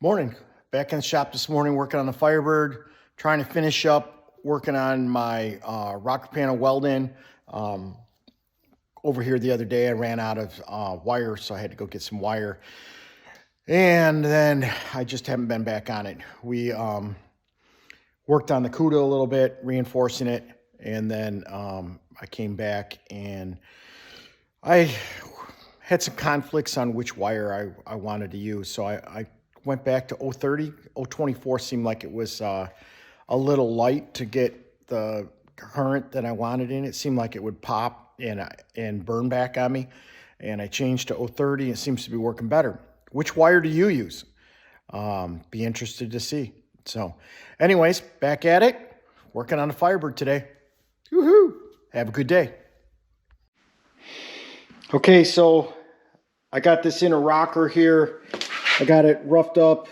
Morning. Back in the shop this morning working on the Firebird, trying to finish up working on my rocker panel welding. Over here the other day I ran out of wire, so I had to go get some wire. And then I just haven't been back on it. We worked on the CUDA a little bit, reinforcing it. And then I came back and I had some conflicts on which wire I wanted to use. So I went back to 030. 024 seemed like it was a little light to get the current that I wanted in. It seemed like it would pop and burn back on me. And I changed to 030. It seems to be working better. Which wire do you use? Be interested to see. So anyways, back at it. Working on the Firebird today. Woohoo! Have a good day. Okay, so I got this inner rocker here. I got it roughed up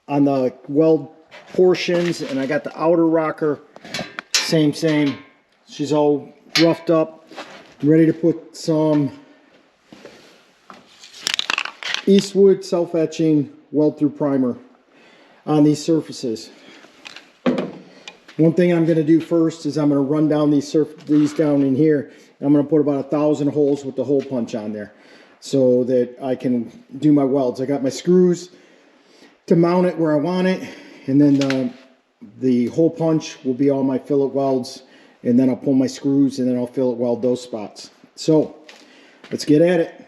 on the weld portions, and I got the outer rocker, same. She's all roughed up. I'm ready to put some Eastwood self-etching weld-through primer on these surfaces. One thing I'm going to do first is I'm going to run down these down in here. I'm going to put about 1,000 holes with the hole punch on there, so that I can do my welds. I got my screws to mount it where I want it, and then the hole punch will be all my fillet welds, and then I'll pull my screws and then I'll fillet weld those spots. So let's get at it.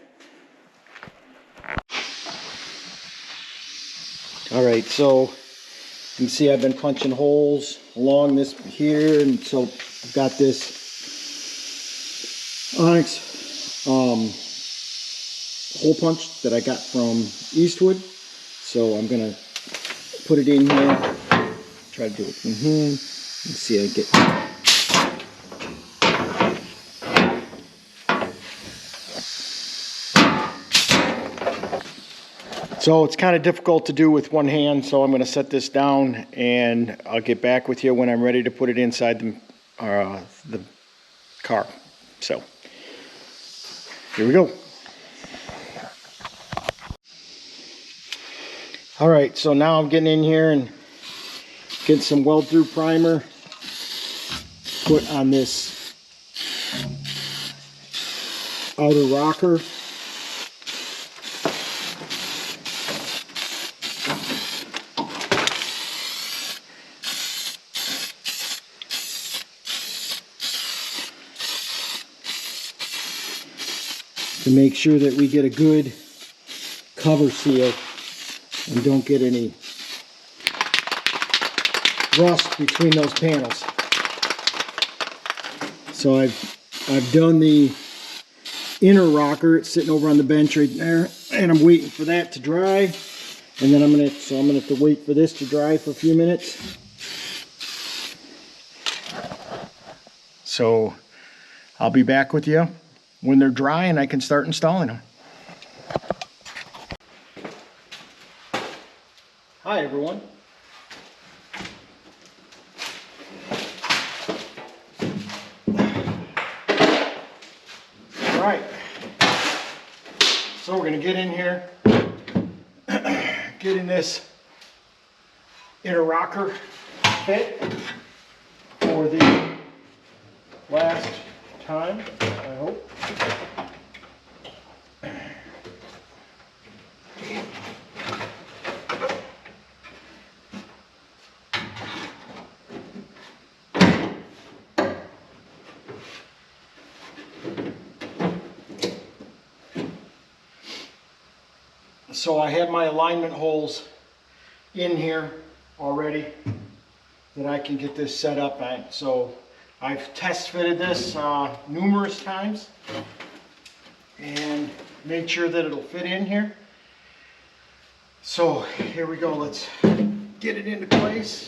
All right, so you can see I've been punching holes along this here, and so I've got this onyx hole punch that I got from Eastwood. So I'm gonna put it in here, try to do it from hand. Let's see, I get so it's kind of difficult to do with one hand, so I'm going to set this down and I'll get back with you when I'm ready to put it inside the car. So here we go. All right, so now I'm getting in here and getting some weld through primer put on this outer rocker. To make sure that we get a good cover seal and don't get any rust between those panels. So I've done the inner rocker. It's sitting over on the bench right there, and I'm waiting for that to dry. And then I'm gonna have to wait for this to dry for a few minutes. So I'll be back with you when they're dry and I can start installing them. Hi everyone. All right, so we're going to get in here, get in this inner rocker fit for the last time, I hope. So I have my alignment holes in here already that I can get this set up at. So I've test fitted this numerous times and made sure that it'll fit in here. So here we go, let's get it into place.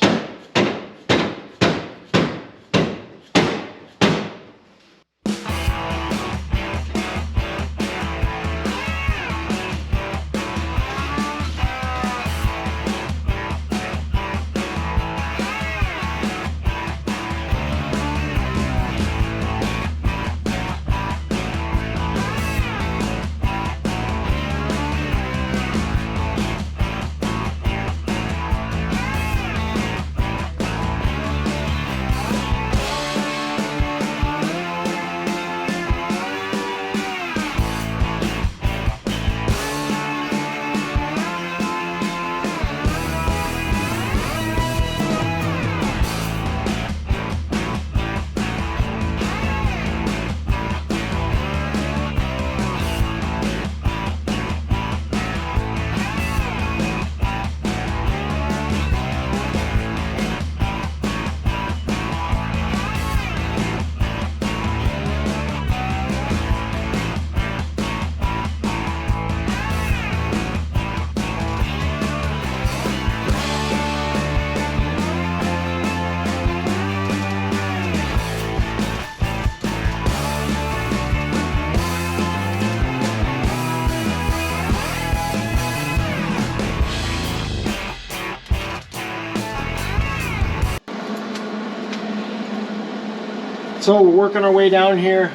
So we're working our way down here,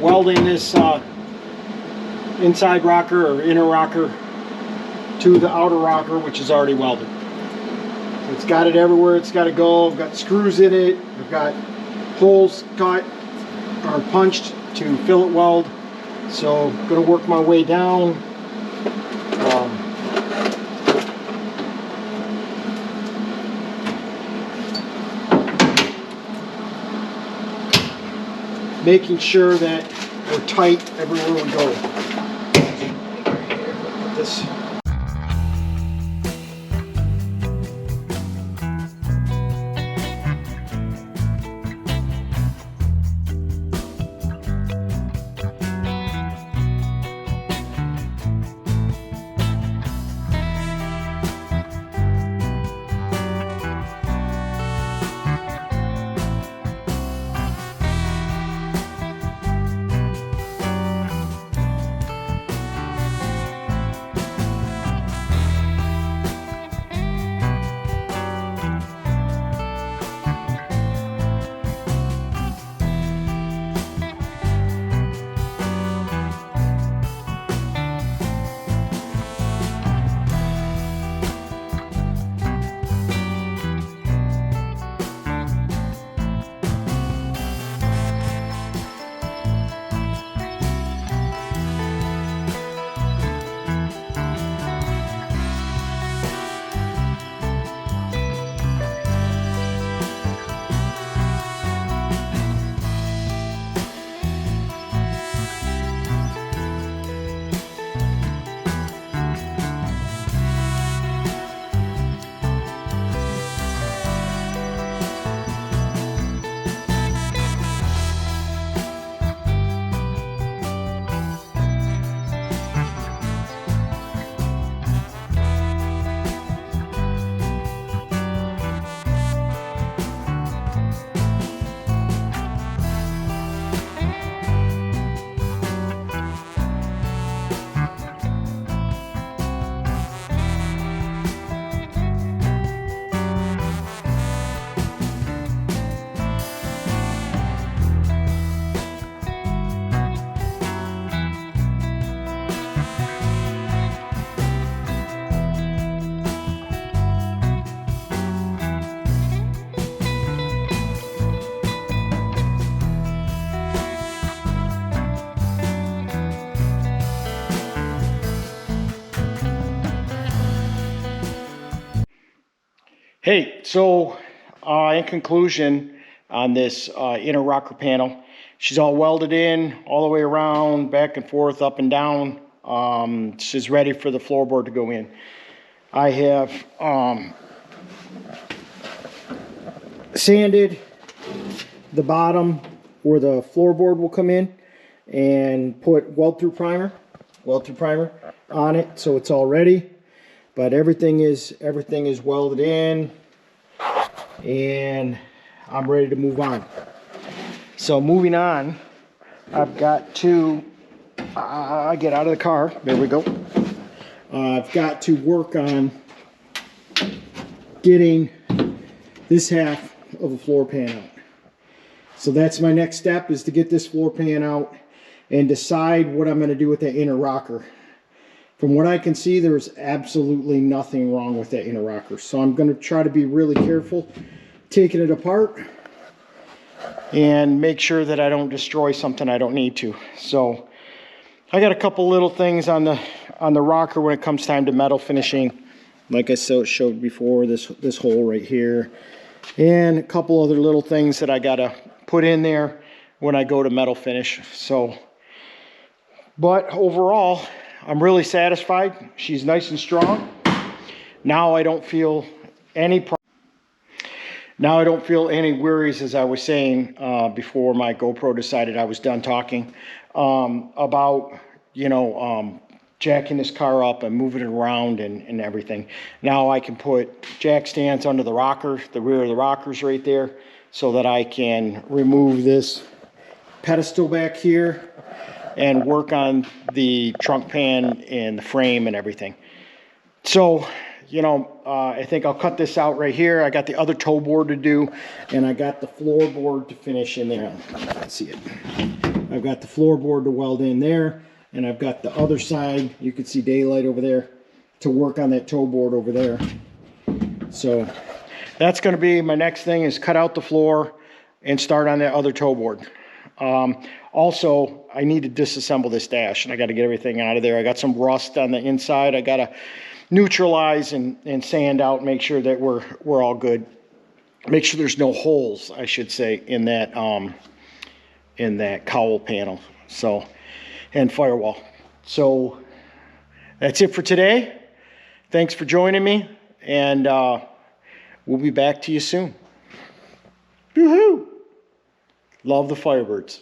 welding this inside rocker or inner rocker to the outer rocker, which is already welded. So it's got it everywhere it's got to go. I've got screws in it. I've got holes cut or punched to fillet weld. So I'm going to work my way down. Making sure that we're tight everywhere we go. Put this. Hey, so in conclusion on this inner rocker panel, she's all welded in all the way around, back and forth, up and down. She's ready for the floorboard to go in. I have sanded the bottom where the floorboard will come in and put weld-through primer on it, so it's all ready. But everything is welded in, and I'm ready to move on. So moving on, I've got to get out of the car. There we go. I've got to work on getting this half of the floor pan out. So that's my next step, is to get this floor pan out and decide what I'm going to do with that inner rocker. From what I can see, there's absolutely nothing wrong with that inner rocker. So I'm going to try to be really careful taking it apart and make sure that I don't destroy something I don't need to. So I got a couple little things on the rocker when it comes time to metal finishing. Like I showed before, this hole right here, and a couple other little things that I got to put in there when I go to metal finish. So, but overall, I'm really satisfied. She's nice and strong. Now I don't feel any worries, as I was saying before my GoPro decided I was done talking, about, jacking this car up and moving it around and everything. Now I can put jack stands under the rocker, the rear of the rockers right there, so that I can remove this pedestal back here and work on the trunk pan and the frame and everything. So, you know, I think I'll cut this out right here. I got the other toe board to do, and I got the floorboard to finish in there. Let's see it. I've got the floorboard to weld in there, and I've got the other side, you can see daylight over there, to work on that toe board over there. So that's going to be my next thing, is cut out the floor and start on that other toe board. Also, I need to disassemble this dash, and I got to get everything out of there. I got some rust on the inside. I got to neutralize and sand out, make sure that we're all good. Make sure there's no holes, I should say, in that cowl panel. So, and firewall. So that's it for today. Thanks for joining me, and we'll be back to you soon. Woohoo! Love the Firebirds.